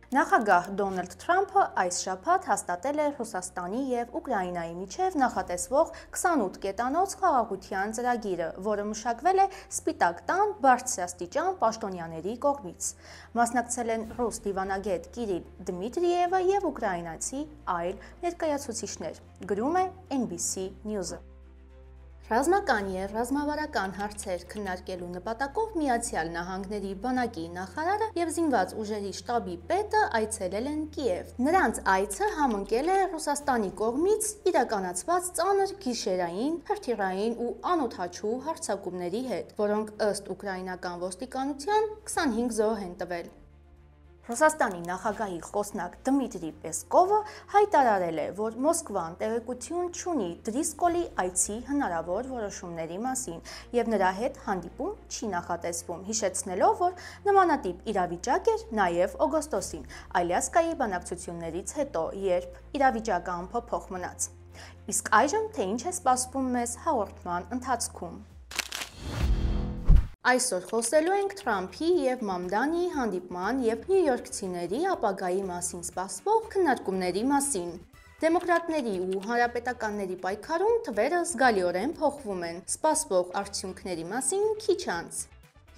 Նախագահ Դոնալդ Թրամփը այս շաբաթ հաստատել է Ռուսաստանի և Ուկրաինայի միջև նախատեսվող 28 կետանոց խաղաղության ծրագիրը, որը մշակվել է Սպիտակ տան բարձրաստիճան պաշտոնյաների կողմից։ Մասնակցել են ռուս դիվանագետ Կիրիլ Դմիտրիևը և ուկրաինացի այլ ներկայացուցիչներ, գրում է NBC News-ը։ Ռազմական և ռազմավարական հարցեր քննարկելու նպատակով Միացյալ Նահանգների բանակի նախարարը և զինված ուժերի շտաբի պետը այցելել են Կիև։ Նրանց այցը համընկել է Ռուսաստանի կողմից իրականացված ծանր գիշերային, հրթիռային ու անօդաչու հարձակումների հետ, որոնք ըստ ուկրաինական ոստիկանության 25 զոհ են տվել։ Ռուսաստանի նախագահի խոսնակ Դմիտրի Պեսկովը հայտարարել է, որ Մոսկվան տեղեկություն չունի Դրիսկոլի այցի հնարավոր որոշումների մասին և նրա հետ հանդիպում չի նախատեսվում, հիշեցնելով, որ նմանատիպ իրավիճակ էր նաև օգոստոսին Ալյասկայի բանակցություններից հետո, երբ իրավիճակը անփոփոխ մնաց։ Իսկ այժմ թե ինչ է սպասվում մեզ հաղորդման ընթացքում։ Այսօր խոսելու ենք Թրամփի և Մամդանի հանդիպման և նյույորքցիների ապագայի մասին սպասվող քննարկումների մասին։ Դեմոկրատների ու հանրապետականների պայքարում թվերը զգալիորեն փոխվում են, սպասվող արդյունքների մասին քիչ անց։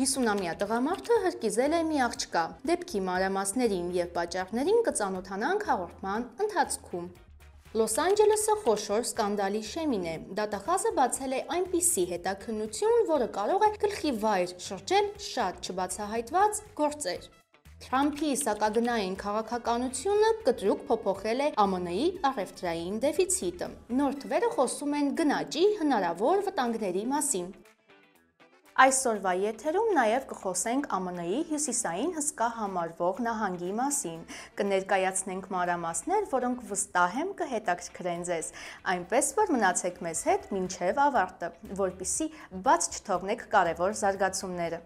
50-ամյա տղամարդը հրկիզել է մի աղջկա, դեպքի մանրամասներին և պատճառներին կծանոթանանք հաղորդման ընթացքում։ Լոս Անջելեսը խոշոր սկանդալի շեմին է։ Դատախազը բացել է այնպիսի հետաքննություն, որը կարող է գլխի վայր շրջել շատ չբացահայտված գործեր։ Թրամփի սակագնային քաղաքականությունը կտրուկ փոփոխել է ԱՄՆ-ի առևտրային դեֆիցիտը։ Նոր թվերը խոսում են գնաճի հնարավոր վտանգների մասին։ Այսօրվա եթերում նաև կխոսենք ԱՄՆ-ի հյուսիսային հսկա համարվող նահանգի մասին։ Կներկայացնենք մանրամասներ, որոնք վստահ եմ կհետաքրքրեն ձեզ, այնպես որ մնացեք մեզ հետ մինչև ավարտը, որպեսզի բաց չթողնեք կարևոր զարգացումները։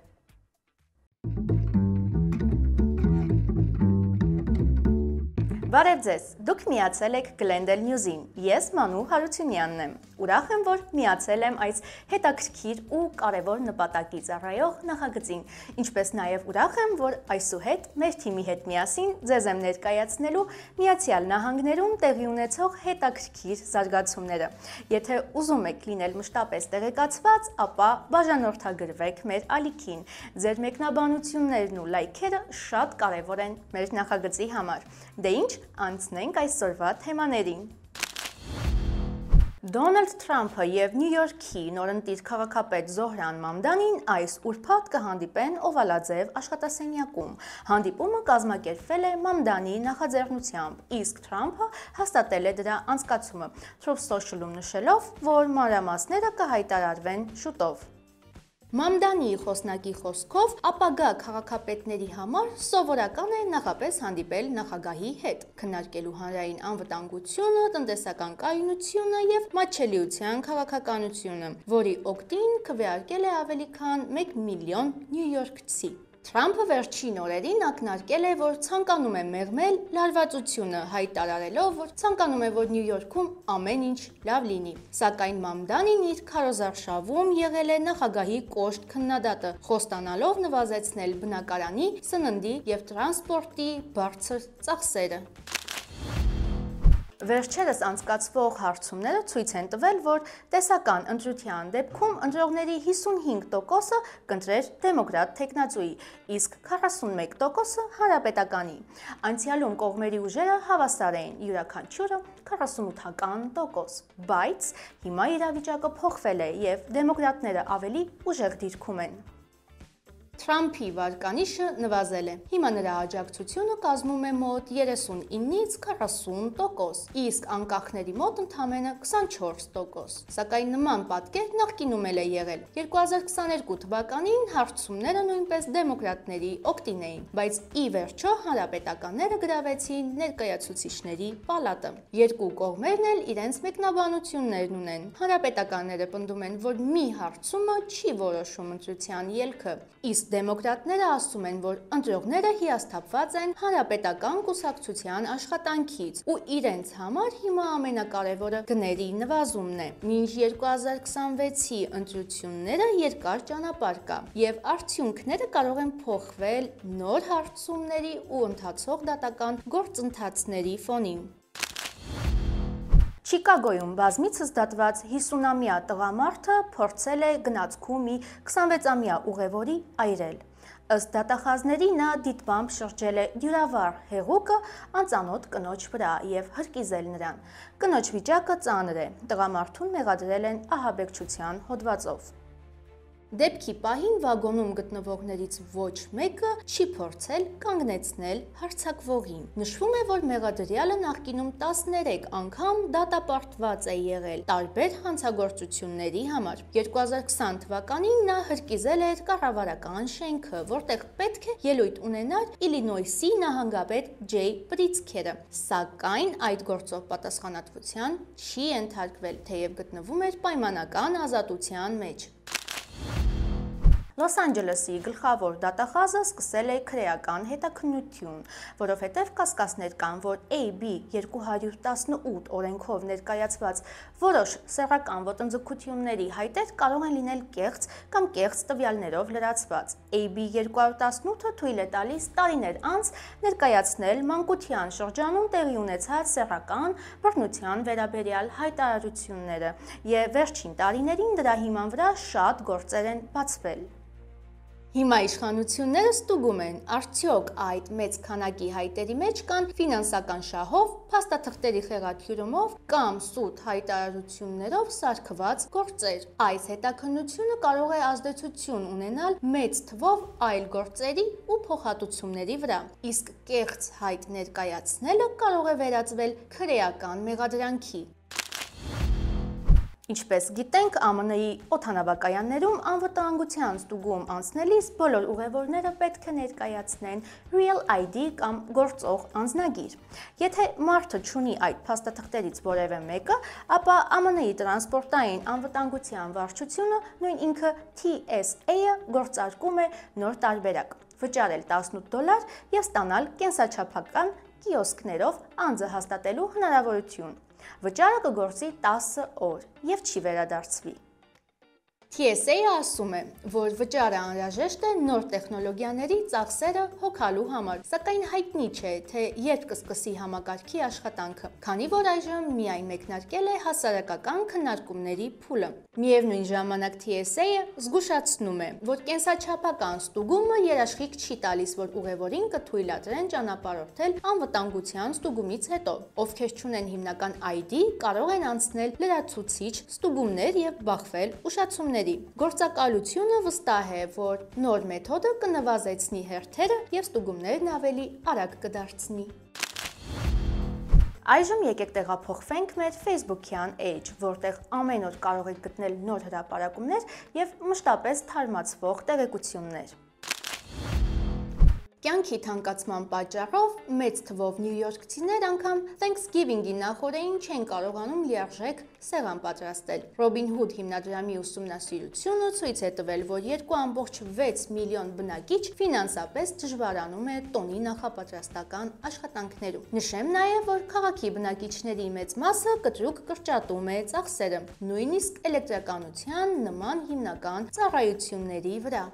Բարև ձեզ, դուք միացել եք Glendale News-ին, ես Մանու Հարությունյանն եմ, ուրախ եմ, որ միացել եմ այս հետաքրքիր ու կարևոր նպատակի ծառայող նախագծին, ինչպես նաև ուրախ եմ, որ այսուհետ մեր թիմի հետ միասին ձեզ եմ ներկայացնելու Միացյալ Նահանգներում տեղի ունեցող հետաքրքիր զարգացումները։ Եթե ուզում եք լինել մշտապես տեղեկացված, ապա բաժանորդագրվեք մեր ալիքին, ձեր մեկնաբանություններն ու լայքերը շատ կարևոր են մեր նախագծի համար։ Դե ինչ, անցնենք այսօրվա թեմաներին։ Դոնալդ Թրամփը և Նյու Յորքի նորընտիր քաղաքապետ Զոհրան Մամդանին այս ուրբաթ կհանդիպեն Օվալաձև աշխատասենյակում։ Հանդիպումը կազմակերպվել է Մամդանի նախաձեռնությամբ, իսկ Թրամփը հաստատել է դրա անցկացումը, Truth Social-ում նշելով, որ մանրամասները կհայտարարվեն շուտով։ Մամդանի խոսնակի խոսքով, ապագա քաղաքապետների համար սովորական է նախապես հանդիպել նախագահի հետ, քննարկելու հանրային անվտանգությունը, տնտեսական կայունությունը և մատչելիության քաղաքականությունը, որի օգտին քվեարկել է ավելի քան 1 միլիոն նյույորքցի։ Թրամփը վերջին օրերին ակնարկել է, որ ցանկանում է մեղմել լարվածությունը, հայտարարելով, որ ցանկանում է, որ Նյու Յորքում ամեն ինչ լավ լինի։ Սակայն Մամդանին իր քարոզարշավում եղել է նախագահի կոշտ քննադատը, խոստանալով նվազեցնել բնակարանի, սննդի և տրանսպորտի բարձր ծախսերը։ Վերջերս անցկացվող հարցումները ցույց են տվել, որ տեսական ընտրության դեպքում ընտրողների 55%-ը կընտրեր դեմոկրատ թեկնածուի, իսկ 41%-ը հանրապետականի։ Անցյալում կողմերի ուժերը հավասար էին, յուրաքանչյուրը 48%, բայց հիմա իրավիճակը փոխվել է և դեմոկրատները ավելի ուժեղ դիրքում են։ Թրամփի վարկանիշը նվազել է։ Հիմա նրա աջակցությունը կազմում է մոտ 39-ից 40%, իսկ անկախների մոտ ընդամենը 24%։ Սակայն նման պատկեր նախկինում էլ է եղել։ 2022 թվականին հարցումները նույնպես դեմոկրատների օգտին էին, բայց ի վերջո հանրապետականները գրավեցին ներկայացուցիչների պալատը։ Երկու կողմերն էլ իրենց մեկնաբանություններն ունեն։ Հանրապետականները պնդում են, որ մի հարցումը չի որոշում ընտրության ելքը, իսկ Դեմոկրատները ասում են, որ ընտրողները հիասթափված են հանրապետական կուսակցության աշխատանքից ու իրենց համար հիմա ամենակարևորը գների նվազումն է։ Մինչ 2026-ի ընտրությունները երկար ճանապարհ կա եւ արդյունքները կարող են փոխվել նոր հարցումների ու ընթացող դատական գործընթացների ֆոնին։ Չիկագոյում բազմիցս դատված 50-ամյա տղամարդը փորձել է գնացքու մի 26-ամյա ուղևորի այրել։ Ըստ դատախազների նա դիտմամբ շրջել է դյուրավառ հեղուկը անծանոթ կնոջ վրա եւ հրկիզել նրան։ Կնոջ վիճակը ծանր է, տղամարդուն մեղադրել են ահաբեկչության հոդվածով։ Դեպքի պահին վագոնում գտնվողներից ոչ մեկը չի փորձել կանգնեցնել հարձակվողին։ Նշվում է, որ մեղադրյալը նախկինում 13 անգամ դատապարտված է եղել տարբեր հանցագործությունների համար։ 2020 թվականին նա հրկիզել էր կառավարական շենքը, որտեղ պետք է ելույթ ունենար Իլինոյսի նահանգապետ Ջեյ Պրիցքերը, սակայն այդ գործով պատասխանատվության չի ենթարկվել, թեև գտնվում էր պայմանական ազատության մեջ։ Լոս Անջելեսի գլխավոր դատախազը սկսել է քրեական հետաքննություն, որովհետև կասկածներ կան, որ AB 218 օրենքով ներկայացված որոշ սեռական ոտնձգությունների հայտեր կարող են լինել կեղծ կամ կեղծ տվյալներով լրացված։ AB 218-ը թույլ է տալիս տարիներ անց ներկայացնել մանկության շրջանում տեղի ունեցած սեռական բռնության վերաբերյալ հայտարարությունները, եւ վերջին տարիներին դրա հիման վրա շատ գործեր են բացվել։ Հիմա իշխանությունները ստուգում են, արդյոք այդ մեծ քանակի հայտերի մեջ կան ֆինանսական շահով, փաստաթղթերի խեղաթյուրումով կամ սուտ հայտարարություններով սարքված գործեր։ Այս հետաքննությունը կարող է ազդեցություն ունենալ մեծ թվով այլ գործերի ու փոխհատուցումների վրա, իսկ կեղծ հայտ ներկայացնելը կարող է վերածվել քրեական մեղադրանքի։ Ինչպես գիտենք, ԱՄՆ-ի օդանավակայաններում անվտանգության ստուգում անցնելիս բոլոր ուղևորները պետք է ներկայացնեն Real ID կամ գործող անձնագիր։ Եթե մարդը չունի այդ փաստաթղթերից որևէ մեկը, ապա ԱՄՆ-ի տրանսպորտային անվտանգության վարչությունը, նույն ինքը TSA-ը գործարկում է նոր տարբերակ՝ վճարել $18 եւ ստանալ կենսաչափական կիոսկներով անձը հաստատելու հնարավորություն։ Վճարը կգործի 10 օր եւ չի վերադարձվի։ TSA-ը ասում է, որ վճարը անհրաժեշտ է նոր տեխնոլոգիաների ծախսերը հոգալու համար, սակայն հայտնի չէ, թե երբ կսկսի համակարգի աշխատանքը, քանի որ այժմ միայն մեկնարկել է հասարակական քննարկումների փուլը։ Միևնույն ժամանակ TSA-ը զգուշացնում է, որ կենսաչափական ստուգումը երաշխիք չի տալիս, որ ուղևորին կթույլատրեն ճանապարհորդել անվտանգության ստուգումից հետո։ Ովքեր չունեն հիմնական ID, կարող են անցնել լրացուցիչ ստուգումներ եւ բախվել ուշացումների։ Գործակալությունը վստահ է, որ նոր մեթոդը կնվազեցնի հերթերը եւ ստուգումներն ավելի արագ կդարձնի։ Այժմ եկեք տեղափոխվենք մեր Facebook-յան էջ, որտեղ ամեն օր կարող եք գտնել նոր հրապարակումներ եւ մշտապես թարմացվող տեղեկություններ։ Կյանքի թանկացման պատճառով մեծ թվով նյույորքցիներ անգամ Thanksgiving-ի նախօրեին չեն կարողանում լիարժեք սեղան պատրաստել։ Robinhood հիմնադրամի ուսումնասիրությունը ցույց է տվել, որ 2.6 միլիոն բնակիչ ֆինանսապես դժվարանում է տոնի նախապատրաստական աշխատանքներում։ Նշեմ նաև, որ քաղաքի բնակիչների մեծ մասը կտրուկ կրճատում է ծախսերը, նույնիսկ էլեկտրականության նման հիմնական ծառայությունների վրա։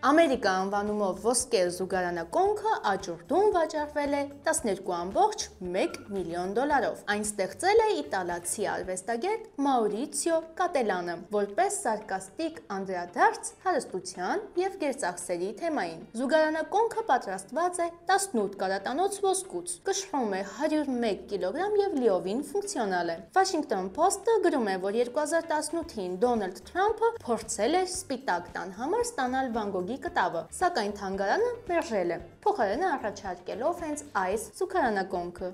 Ամերիկա անվանումով ոսկե զուգարանակոնքը աճուրդում վաճառվել է 12.1 միլիոն դոլարով։ Այն ստեղծել է իտալացի արվեստագետ Մաուրիցիո Կատելանը, որպես սարկաստիկ անդրադարձ հարստության եւ գերծախսերի թեմային։ Զուգարանակոնքը պատրաստված է 18 կարատանոց ոսկուց, կշռում է 101 կիլոգրամ եւ լիովին ֆունկցիոնալ է։ Washington Post-ը գրում է, որ 2018-ին Դոնալդ Թրամփը փորձել է Սպիտակ տան համար ստանալ Վան Գոգի կտավը, սակայն թանգարանը մերժել է, փոխարենը առաջարկելով հենց այս զուգարանակոնքը։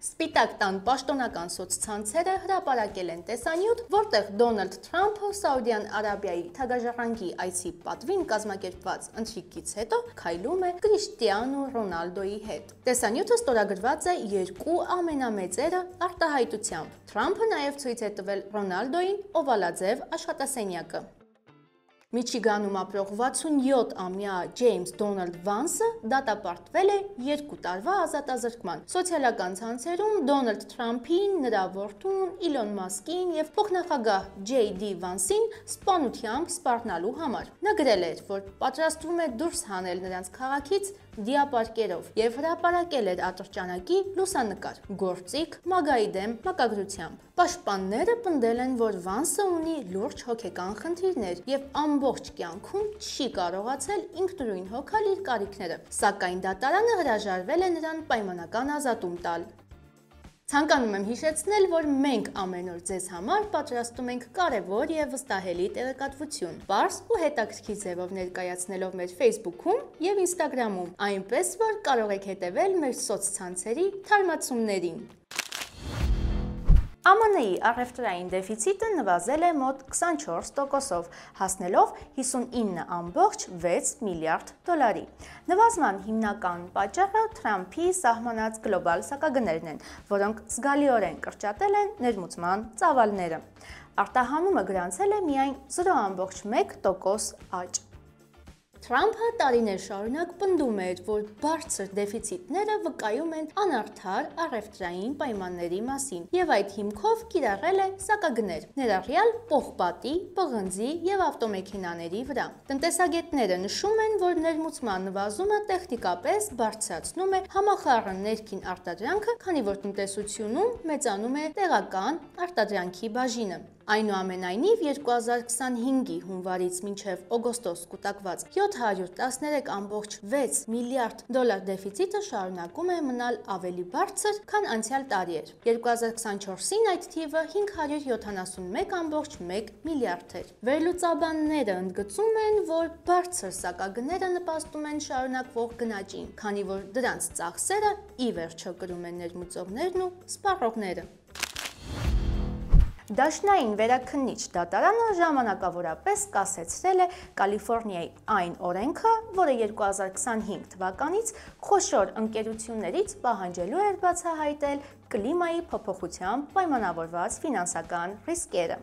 Սպիտակ տան պաշտոնական սոցցանցերը հրապարակել են տեսանյութ, որտեղ Դոնալդ Թրամփը Սաուդյան Արաբիայի թագաժառանգի այցի պատվին կազմակերպված ընթրիքից հետո քայլում է Կրիշտիանու Ռոնալդոյի հետ։ Տեսանյութը ստորագրված է երկու ամենամեծերը արտահայտությամբ։ Թրամփը նաև ցույց է տվել Ռոնալդոյին օվալաձև աշխատասենյակը։ Միչիգանում ապրող 67-ամյա Ջեյմս Դոնալդ Վանսը դատապարտվել է 2 տարվա ազատազրկման։ Սոցիալական ցանցերում Դոնալդ Թրամփին, նրա որդուն, Իլոն Մասկին եւ փոխնախագահ Ջեյ Դի Վանսին սպանությամբ սպառնալու համար։ Նա գրել էր, որ պատրաստվում է դուրս հանել նրանց քաղաքից դիապարկերով եւ հրապարակել էր ատրճանակի լուսանկար, գործիք մագայի դեմ մակագրությամբ։ Պաշտպանները պնդել են, որ Վանսը ունի լուրջ հոգեկան խնդիրներ եւ ամբողջ կյանքում չի կարողացել ինքնուրույն հոգալ իր կարիքները, սակայն դատարանը հրաժարվել է նրան պայմանական ազատում տալ։ Ցանկանում եմ հիշեցնել, որ մենք ամեն օր ձեզ համար պատրաստում ենք կարևոր եւ վստահելի տեղեկատվություն, պարզ ու հետաքրքիր ձևով ներկայացնելով մեր Facebook-ում եւ Instagram-ում, այնպես որ կարող եք հետևել մեր սոցցանցերի թարմացումներին։ ԱՄՆ-ի առևտրային դեֆիցիտը նվազել է մոտ 24%-ով, հասնելով 59.6 միլիարդ դոլարի։ Նվազման հիմնական պատճառը Թրամփի սահմանած գլոբալ սակագներն են, որոնք զգալիորեն կրճատել են ներմուծման ծավալները։ Արտահանումը գրանցել է միայն 0.1% աճ։ Թրամփը տարիներ շարունակ պնդում էր, որ բարձր դեֆիցիտները վկայում են անարդար առևտրային պայմանների մասին եւ այդ հիմքով կիրառել է սակագներ, ներառյալ պողպատի, պղնձի եւ ավտոմեքենաների վրա։ Տնտեսագետները նշում են, որ ներմուծման նվազումը տեխնիկապես բարձրացնում է համախառն ներքին արտադրանքը, քանի որ տնտեսությունում մեծանում է տեղական արտադրանքի բաժինը։ Այնուամենայնիվ 2025-ի հունվարից մինչև օգոստոս կուտակված 713.6 միլիարդ դոլար դեֆիցիտը շարունակում է մնալ ավելի բարձր, քան անցյալ տարի էր։ 2024-ին այդ թիվը 571.1 միլիարդ էր։ Վերլուծաբանները ընդգծում են, որ բարձր սակագները նպաստում են շարունակվող գնաճին, քանի որ դրանց ծախսերը ի վերջո կրում են ներմուծողներն ու սպառողները։ Դաշնային վերաքննիչ դատարանը ժամանակավորապես կասեցրել է Կալիֆոռնիայի այն օրենքը, որը 2025 թվականից խոշոր ընկերություններից պահանջելու էր բացահայտել կլիմայի փոփոխությամբ պայմանավորված ֆինանսական ռիսկերը։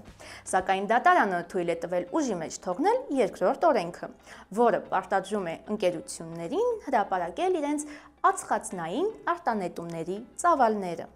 Սակայն դատարանը թույլ է տվել ուժի մեջ թողնել երկրորդ օրենքը, որը պարտադրում է ընկերություններին հրապարակել իրենց ածխածնային արտանետումների ծավալները։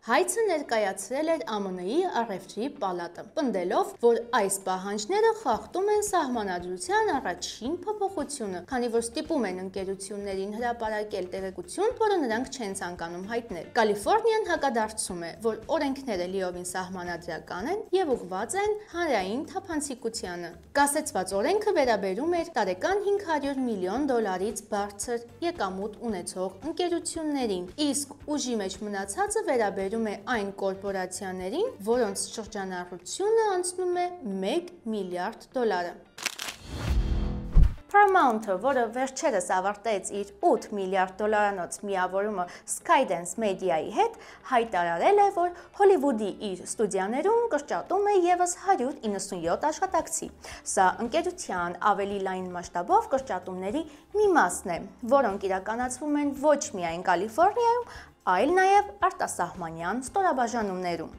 Հայցը ներկայացրել էր ԱՄՆ-ի առևտրի պալատը, պնդելով, որ այս պահանջները խախտում են սահմանադրության առաջին փոփոխությունը, քանի որ ստիպում են ընկերություններին հրապարակել տեղեկություն, որը նրանք չեն ցանկանում հայտնել։ Կալիֆոռնիան հակադարձում է, որ օրենքները լիովին սահմանադրական են եւ ուղղված են հանրային թափանցիկությանը։ Կասեցված օրենքը վերաբերում էր տարեկան 500 միլիոն դոլարից բարձր եկամուտ ունեցող ընկերություններին, իսկ ուժի մեջ մնացածը վերաբերում է այն կորպորացիաներին, որոնց շրջանառությունը անցնում է 1 միլիարդ դոլարը։ Paramount-ը, որը վերջերս ավարտեց իր 8 միլիարդ դոլարանոց միավորումը Skydance Media-ի հետ, հայտարարել է, որ Հոլիվուդի իր ստուդիաներում կրճատում է ևս 197 աշխատակցի։ Սա ընկերության ավելի լայն մասշտաբով կրճատումների մի մասն է, որոնք իրականացվում են ոչ միայն Կալիֆոռնիայում, այլ նաև արտասահմանյան ստորաբաժանումներում։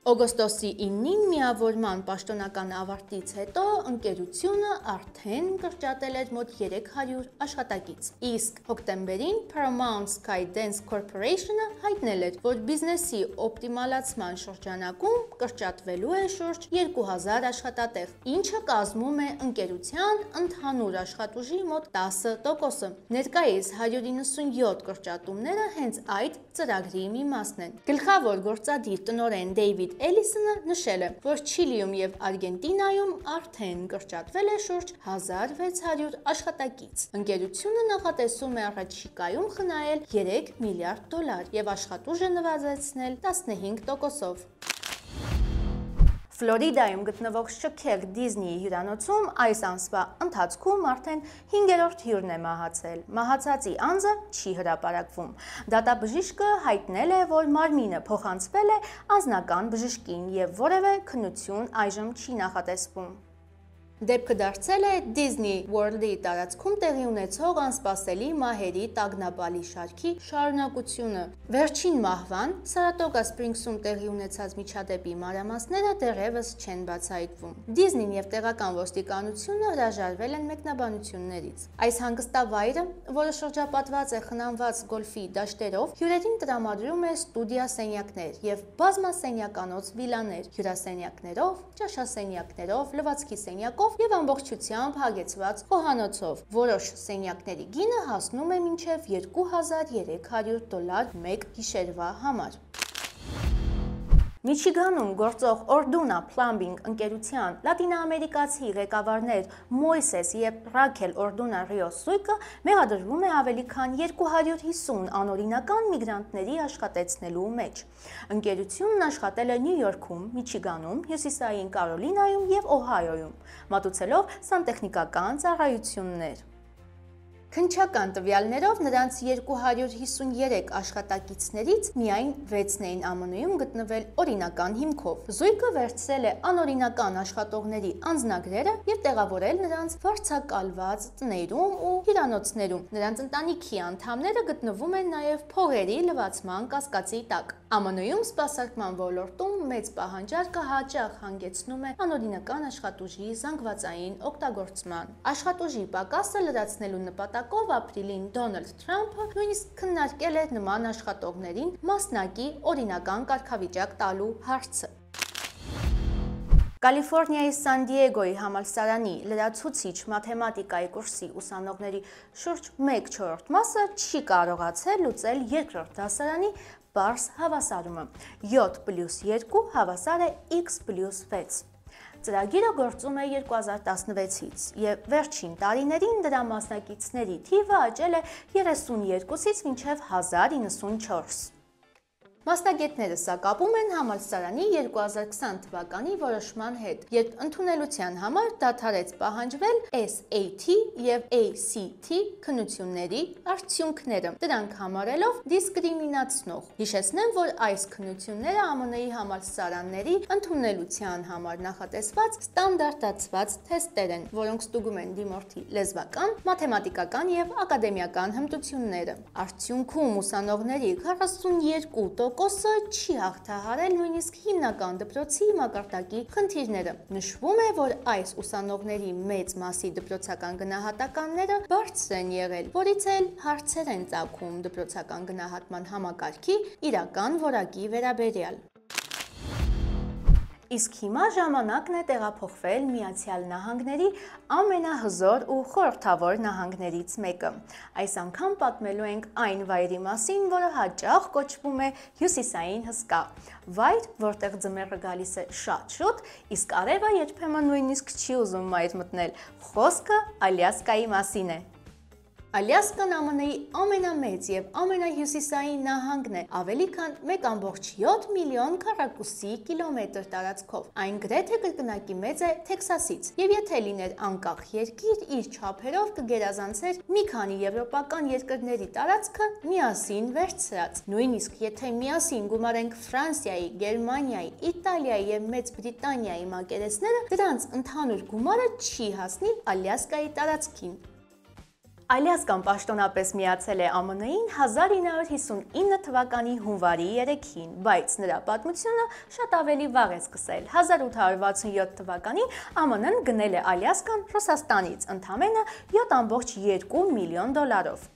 Օգոստոսի 9-ին միավորման պաշտոնական ավարտից հետո ընկերությունը արդեն կրճատել էր մոտ 300 աշխատակից։ Իսկ հոկտեմբերին Paramount Skydance Corporation-ը հայտնել էր, որ բիզնեսի օպտիմալացման շրջանակում կրճատվելու է շուրջ 2000 աշխատատեղ, ինչը կազմում է ընկերության ընդհանուր աշխատուժի մոտ 10%-ը։ Ներկայիս 197 կրճատումները հենց այդ ծրագրի մի մասն են։ Գլխավոր գործադիր տնօրեն Դեյվիդ Էլիսոնը նշել է, որ Չիլիում եւ Արգենտինայում արդեն կրճատվել է շուրջ 1600 աշխատակից։ Ընկերությունը նախատեսում է առաջիկայում խնայել 3 միլիարդ դոլար եւ աշխատուժը նվազեցնել 15%-ով։ Ֆլորիդայում գտնվող շքեղ Դիզնիի հյուրանոցում այս ամսվա ընթացքում արդեն 5-րդ հյուրն է մահացել։ Մահացածի անձը չի հրապարակվում։ Դատաբժիշկը հայտնել է, որ մարմինը փոխանցվել է անձնական բժշկին եւ որևէ քննություն այժմ չի նախատեսվում։ Դեպքը դարձել է Disney World-ի տարածքում տեղի ունեցող անսպասելի մահերի տագնապալի շարքի շարունակությունը։ Վերջին մահվան Սարատոգա Սպրինգսում տեղի ունեցած միջադեպի մանրամասները դեռևս չեն բացահայտվում։ Դիզնին եւ տեղական ոստիկանությունը հրաժարվել են մեկնաբանություններից։ Այս հանգստավայրը, որը շրջապատված է խնամված գոլֆի դաշտերով, հյուրերին տրամադրում է ստուդիա սենյակներ եւ բազմասենյականոց վիլաներ, հյուրասենյակներով, ճաշասենյակներով, լվացքի սենյակով եւ ամբողջությամբ հագեցված խոհանոցով։ Որոշ սենյակների գինը հասնում է մինչև $2300 մեկ գիշերվա համար։ Միչիգանում գործող Orduna Plumbing ընկերության լատինաամերիկացի ղեկավարներ Մոյսես եւ Ռաքել Orduna Rios զույգը մեղադրվում է ավելի քան 250 անօրինական միգրանտների աշխատեցնելու մեջ։ Ընկերությունն աշխատել է Նյու Յորքում, Միչիգանում, Հյուսիսային Կարոլինայում եւ Օհայոյում, մատուցելով սանտեխնիկական ծառայություններ։ Քննչական տվյալներով նրանց 253 աշխատակիցներից միայն 6-ն էին ԱՄՆ-ում գտնվել օրինական հիմքով։ Զույգը վերցրել է անօրինական աշխատողների անձնագրերը եւ տեղավորել նրանց վարձակալված տներում ու հյուրանոցներում։ Նրանց ընտանիքի անդամները գտնվում են նաեւ փողերի լվացման կասկածի տակ։ ԱՄՆ-ում սպասարկման ոլորտում մեծ պահանջարկը հաճախ հանգեցնում է անօրինական աշխատուժի զանգվածային օգտագործման։ Աշխատուժի պակասը լրացնելու նպատակով ապրիլին Դոնալդ Թրամփը նույնիսկ քննարկել է նման աշխատողներին մասնակի օրինական կարգավիճակ տալու հարցը։ Կալիֆոռնիայի Սան Դիեգոյի համալսարանի լրացուցիչ մաթեմատիկայի կուրսի ուսանողների շուրջ 1/4 մասը չի կարողացել լուծել երկրորդ դասարանի պարզ հավասարումը 7+2 հավասար է x+6։ Ծրագիրը գործում է 2016-ից եւ վերջին տարիներին դրա մասնակիցների թիվը աճել է 32-ից մինչև 1094։ Մասնագետները սա կապում են համալսարանի 2020 թվականի որոշման հետ, երբ ընդունելության համար դադարեց պահանջվել SAT եւ ACT քննությունների արդյունքները, դրանք համարելով դիսկրիմինացնող։ Հիշեցնեմ, որ այս քննությունները ԱՄՆ-ի համալսարանների ընդունելության համար նախատեսված ստանդարտացված թեստեր են, որոնք ստուգում են դիմորդի լեզվական, մաթեմատիկական եւ ակադեմիական հմտությունները։ Արդյունքում ուսանողների 42% չի հաղթահարել նույնիսկ հիմնական դպրոցի մակարդակի խնդիրները։ Նշվում է, որ այս ուսանողների մեծ մասի դպրոցական գնահատականները բարձր են եղել, որից էլ հարցեր են ծագում դպրոցական գնահատման համակարգի իրական որակի վերաբերյալ։ Իսկ հիմա ժամանակն է տեղափոխվել Միացյալ Նահանգների ամենահզոր ու խորհրդավոր նահանգներից մեկը։ Այս անգամ պատմելու ենք այն վայրի մասին, որը հաճախ կոչվում է հյուսիսային հսկա, վայր, որտեղ ձմեռը գալիս է շատ շուտ, իսկ արևը երբեմն նույնիսկ չի ուզում մայր մտնել։ Խոսքը Ալյասկայի մասին է։ Ալյասկան ԱՄՆ-ի ամենամեծ եւ ամենահյուսիսային նահանգն է, ավելի քան 1.7 միլիոն քառակուսի կիլոմետր տարածքով։ Այն գրեթե կրկնակի մեծ է Թեքսասից, եւ եթե լիներ անկախ երկիր, իր չափերով կգերազանցեր մի քանի եվրոպական երկրների տարածքը միասին վերցրած։ Նույնիսկ եթե միասին գումարենք Ֆրանսիայի, Գերմանիայի, Իտալիայի եւ Մեծ Բրիտանիայի մակերեսները, դրանց ընդհանուր գումարը չի հասնի Ալյասկայի տարածքին։ Ալյասկան պաշտոնապես միացել է ԱՄՆ-ին 1959 թվականի հունվարի 3-ին, բայց նրա պատմությունը շատ ավելի վաղ է սկսել։ 1867 թվականին ԱՄՆ-ն գնել է Ալյասկան Ռուսաստանից ընդամենը $7.2 միլիոն,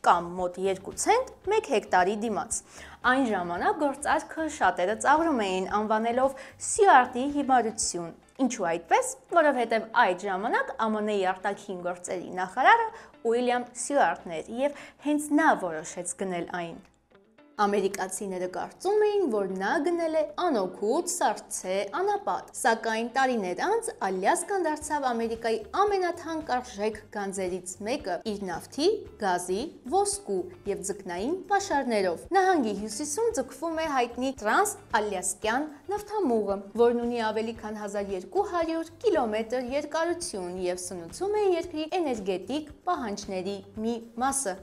կամ մոտ 2 ցենտ 1 հեկտարի դիմաց։ Այն ժամանակ գործարքը շատերը ծաղրում էին անվանելով Սյուարտի հիմարություն։ Ինչու այդպես, որովհետև այդ ժամանակ ԱՄՆ-ի արտաքին գործերի նախարարը Ուիլյամ Սյուարտն էր եւ հենց նա որոշեց գնել այն։ Ամերիկացիները կարծում էին, որ նա գնել է անօգուտ, սառցե անապատ, սակայն տարիներ անց Ալյասկան դարձավ Ամերիկայի ամենաթանկարժեք գանձերից մեկը իր նավթի, գազի, ոսկու եւ ձկնային պաշարներով։ Նահանգի հյուսիսում ձգվում է հայտնի Տրանս-Ալյասկյան նավթամուղը, որն ունի ավելի քան 1200 կիլոմետր երկարություն եւ սնուցում է երկրի էներգետիկ պահանջների մի մասը։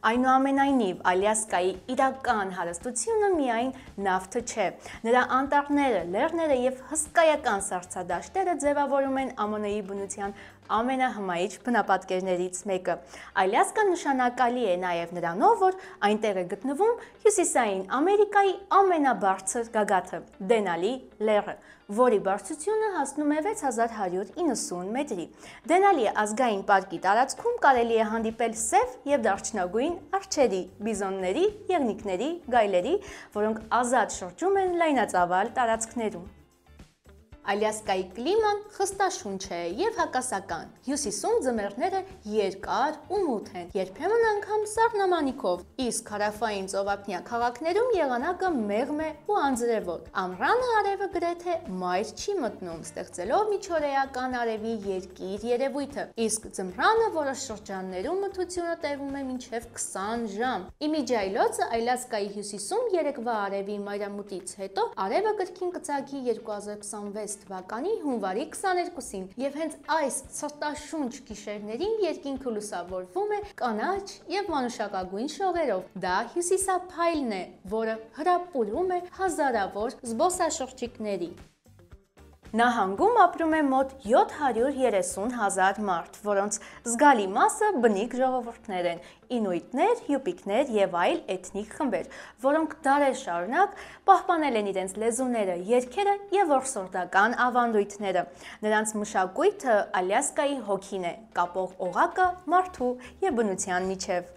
Այնուամենայնիվ, Ալյասկայի իրական հարստությունը միայն նավթը չէ։ Նրա անտառները, լեռները և հսկայական սառցադաշտերը ձևավորում են ԱՄՆ-ի բնության ամենահմայիչ բնապատկերներից մեկը։ Ալյասկան նշանակալի է նաև նրանով, որ այնտեղ է գտնվում Հյուսիսային Ամերիկայի ամենաբարձր գագաթը՝ Դենալի լեռը, որի բարձրությունը հասնում է 6190 մետրի։ Դենալի ազգային պարկի տարածքում կարելի է հանդիպել սև և դարչնագույն արջերի, բիզոնների, եղնիկների, գայլերի, որոնք ազատ շրջում են լայնածավալ տարածքներում։ Ալյասկայի կլիման խստաշունչ է և հակասական։ Հյուսիսում ձմեռները երկար ու մութ են, երբեմն անգամ սառնամանիքով, իսկ հարավային ծովափնյա քաղաքներում եղանակը մեղմ է ու անձրևոտ։ Ամռանը արևը գրեթե մայր չի մտնում, ստեղծելով միջօրեական արևի երկիր երևույթը, իսկ ձմռանը որոշ շրջաններում մթությունը տևում է մինչև 20 ժամ։ Իմիջիայլոցը Ալյասկայի հյուսիսում երեկվա արևի մայրամուտից հետո արևը կրկին կծագի 2026 թվականի հունվարի 22-ին, և հենց այս ցրտաշունչ գիշերներին երկինքը լուսավորվում է կանաչ և մանուշակագույն շողերով։ Դա հյուսիսափայլն է, որը հրապուրում է հազարավոր զբոսաշրջիկների։ Նահանգում ապրում է մոտ 730 հազար մարդ, որոնց զգալի մասը բնիկ ժողովուրդներ են՝ ինուիտներ, յուպիկներ և այլ էթնիկ խմբեր, որոնք դարեր շարունակ պահպանել են իրենց լեզուները, երգերը և որսորդական ավանդույթները։ Նրանց մշակույթը Ալյասկայի հոգին է, կապող օղակը մարդու և բնության միջև։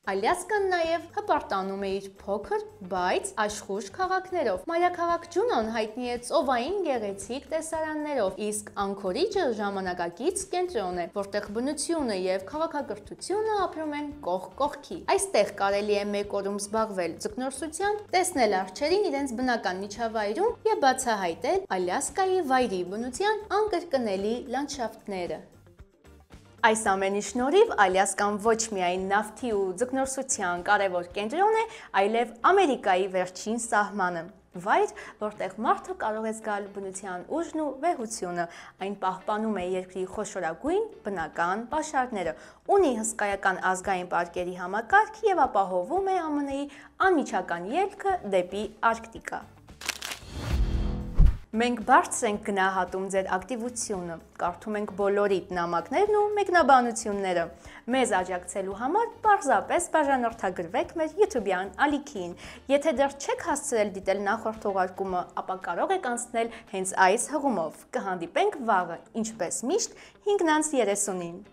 Ալյասկան նաև հպարտանում է իր փոքր, բայց աշխույժ քաղաքներով։ Մայրաքաղաք Ջունոն հայտնի է ծովային գեղեցիկ տեսարաններով, իսկ Անքորիջը ժամանակակից կենտրոն է, որտեղ բնությունը և քաղաքակրթությունը ապրում են կողք կողքի։ Այստեղ կարելի է մեկ օրում զբաղվել ձկնորսությամբ, տեսնել արջերին իրենց բնական միջավայրում և բացահայտել Ալյասկայի վայրի բնության անկրկնելի լանդշաֆտները։ Այս ամենի շնորհիվ Ալյասկան ոչ միայն նավթի ու ձկնորսության կարևոր կենտրոն է, այլև Ամերիկայի վերջին սահմանը։ Վայր, որտեղ մարդը կարող է զգալ բնության ուժն ու վեհությունը, այն պահպանում է երկրի խոշորագույն բնական պաշարները, ունի հսկայական ազգային պարկերի համակարգ և ապահովում է ԱՄՆ-ի անմիջական ելքը դեպի Արկտիկա։ Մենք բարձր ենք գնահատում ձեր ակտիվությունը, կարդում ենք բոլորիդ նամակներն ու մեկնաբանությունները։ Մեզ աջակցելու համար պարզապես բաժանորդագրվեք մեր YouTube-յան ալիքին։ Եթե դեռ չեք հասցրել դիտել նախորդ թողարկումը, ապա կարող եք անցնել հենց այս հղումով։ Կհանդիպենք վաղը, ինչպես միշտ 5:30-ին։